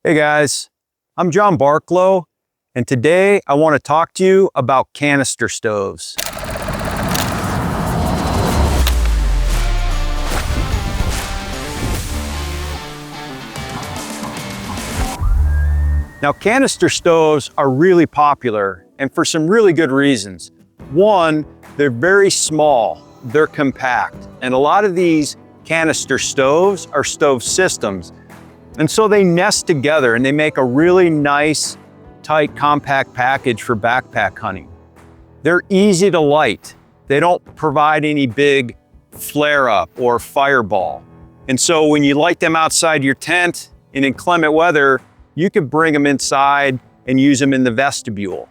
Hey guys, I'm John Barklow, and today I want to talk to you about canister stoves. Now, canister stoves are really popular, and for some really good reasons. One, they're very small, they're compact, and a lot of these canister stoves are stove systems. And so they nest together and they make a really nice, tight, compact package for backpack hunting. They're easy to light. They don't provide any big flare up or fireball. And so when you light them outside your tent in inclement weather, you can bring them inside and use them in the vestibule.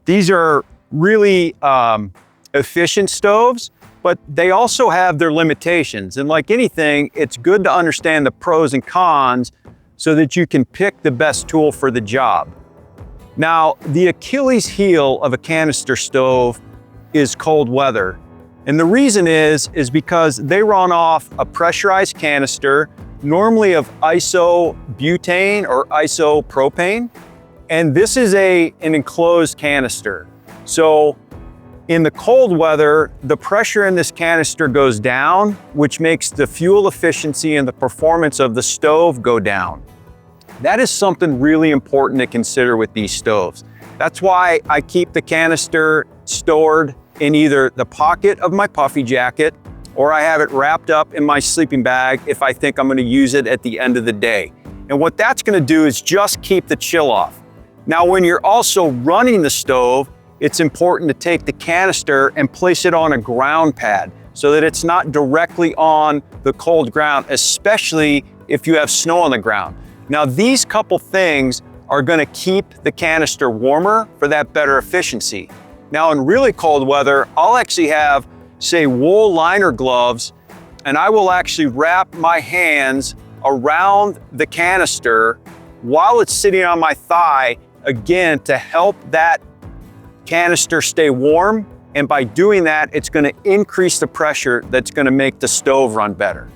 These are really efficient stoves, but they also have their limitations. And like anything, it's good to understand the pros and cons so that you can pick the best tool for the job. Now, the Achilles heel of a canister stove is cold weather. And the reason is because they run off a pressurized canister, normally of isobutane or isopropane. And this is an enclosed canister. So in the cold weather, the pressure in this canister goes down, which makes the fuel efficiency and the performance of the stove go down. That is something really important to consider with these stoves. That's why I keep the canister stored in either the pocket of my puffy jacket, or I have it wrapped up in my sleeping bag if I think I'm going to use it at the end of the day. And what that's going to do is just keep the chill off. Now, when you're also running the stove, it's important to take the canister and place it on a ground pad so that it's not directly on the cold ground, especially if you have snow on the ground. Now, these couple things are going to keep the canister warmer for that better efficiency. Now, in really cold weather, I'll actually have, say, wool liner gloves, and I will actually wrap my hands around the canister while it's sitting on my thigh, again, to help that canister stay warm, and by doing that, it's going to increase the pressure that's going to make the stove run better.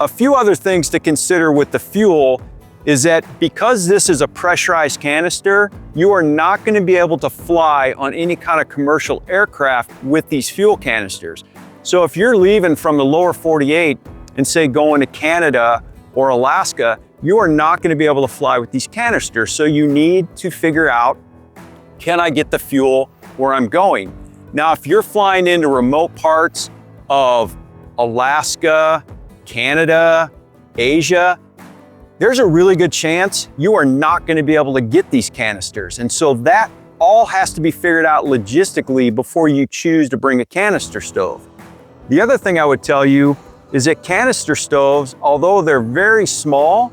A few other things to consider with the fuel is that because this is a pressurized canister, you are not going to be able to fly on any kind of commercial aircraft with these fuel canisters. So if you're leaving from the lower 48 and say going to Canada or Alaska, you are not going to be able to fly with these canisters. So you need to figure out, can I get the fuel where I'm going? Now, if you're flying into remote parts of Alaska, Canada, Asia, there's a really good chance you are not going to be able to get these canisters. And so that all has to be figured out logistically before you choose to bring a canister stove. The other thing I would tell you is that canister stoves, although they're very small,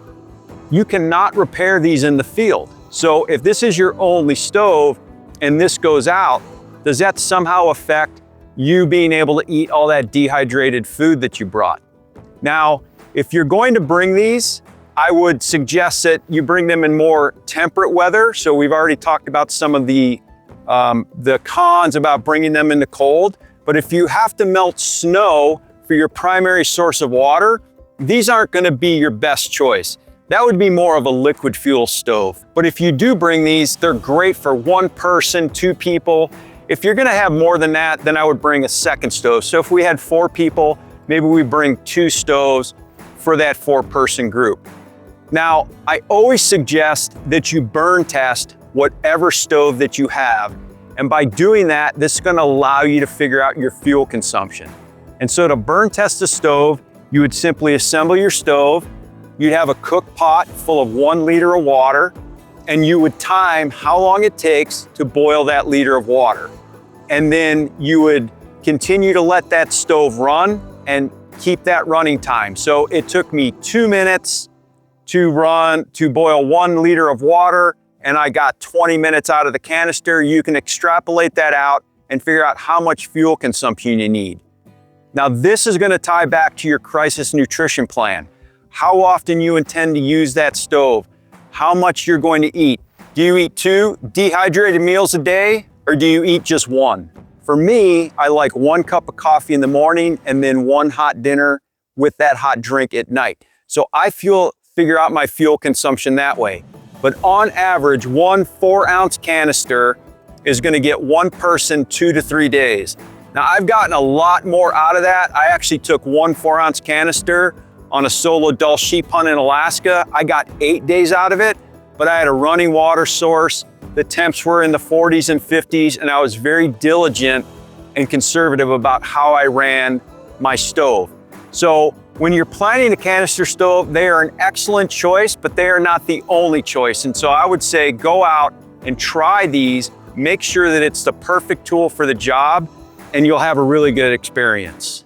you cannot repair these in the field. So if this is your only stove and this goes out, does that somehow affect you being able to eat all that dehydrated food that you brought? Now, if you're going to bring these, I would suggest that you bring them in more temperate weather. So we've already talked about some of the cons about bringing them in the cold. But if you have to melt snow for your primary source of water, these aren't going to be your best choice. That would be more of a liquid fuel stove. But if you do bring these, they're great for one person, two people. If you're gonna have more than that, then I would bring a second stove. So if we had 4 people, maybe we bring 2 stoves for that 4-person group. Now, I always suggest that you burn test whatever stove that you have. And by doing that, this is gonna allow you to figure out your fuel consumption. And so to burn test a stove, you would simply assemble your stove. You'd have a cook pot full of 1 liter of water, and you would time how long it takes to boil that liter of water. And then you would continue to let that stove run and keep that running time. So it took me 2 minutes to boil 1 liter of water, and I got 20 minutes out of the canister. You can extrapolate that out and figure out how much fuel consumption you need. Now, this is gonna tie back to your crisis nutrition plan. How often you intend to use that stove, how much you're going to eat. Do you eat 2 dehydrated meals a day, or do you eat just 1? For me, I like 1 cup of coffee in the morning and then 1 hot dinner with that hot drink at night. So I feel figure out my fuel consumption that way. But on average, one 4-ounce canister is gonna get one person 2 to 3 days. Now, I've gotten a lot more out of that. I actually took one 4-ounce canister on a solo dull sheep hunt in Alaska. I got 8 days out of it, but I had a running water source. The temps were in the 40s and 50s, and I was very diligent and conservative about how I ran my stove. So when you're planning a canister stove, they are an excellent choice, but they are not the only choice. And so I would say go out and try these, make sure that it's the perfect tool for the job, and you'll have a really good experience.